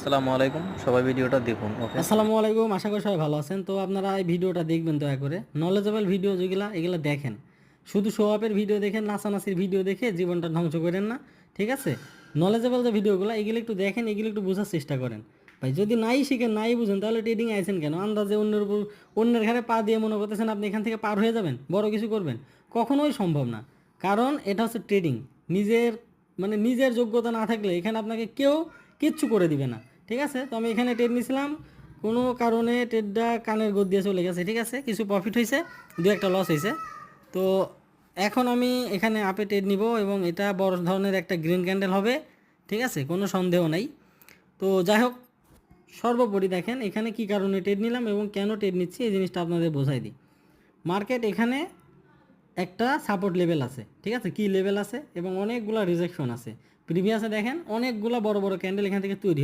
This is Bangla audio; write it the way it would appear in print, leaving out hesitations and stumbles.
আসসালামু আলাইকুম, সবাই ভিডিওটা দেখুন। ওকে। আসসালামু আলাইকুম, আশা করি সবাই ভালো আছেন। তো আপনারা এই ভিডিওটা দেখবেন দয়া করে, নলেজেবল ভিডিও যেগুলা এগুলো দেখেন। শুধু শো আপের ভিডিও দেখেন, নাচানাচির ভিডিও দেখে জীবনটা ধ্বংস করেন না, ঠিক আছে? নলেজেবল যে ভিডিওগুলো এগুলো একটু দেখেন, এগুলো একটু বোঝার চেষ্টা করেন। ভাই যদি নাই শিখেন, নাই বুঝেন, তাহলে ট্রেডিং আইছেন কেন? আন্দাজে অন্যের উপর, অন্যের ঘাড়ে পা দিয়ে মনে করতেছেন আপনি এখান থেকে পার হয়ে যাবেন, বড় কিছু করবেন। কখনোই সম্ভব না। কারণ এটা হচ্ছে ট্রেডিং। নিজের নিজের যোগ্যতা না থাকলে এখানে আপনাকে কেউ কিচ্ছু করে দিবে না, ঠিক আছে? তো আমি এখানে ট্রেড নিয়েছিলাম, কোনো কারণে ট্রেডটা কানের গোদ দিয়ে চলে গেছে, ঠিক আছে? কিছু প্রফিট হয়েছে, দু একটা লস হয়েছে। তো এখন আমি এখানে আপে ট্রেড নিব এবং এটা বড় ধরনের একটা গ্রিন ক্যান্ডেল হবে, ঠিক আছে? কোনো সন্দেহ নাই। তো যাই হোক, সর্বোপরি দেখেন এখানে কি কারণে ট্রেড নিলাম এবং কেন ট্রেড নিচ্ছি এই জিনিসটা আপনাদের বোঝাই দিই। মার্কেট এখানে একটা সাপোর্ট লেভেল আছে, ঠিক আছে? কি লেভেল আছে এবং অনেকগুলো রিজেকশন আছে। প্রিভিয়াসে দেখেন অনেকগুলো বড় বড় ক্যান্ডেল এখান থেকে তৈরি হয়েছে।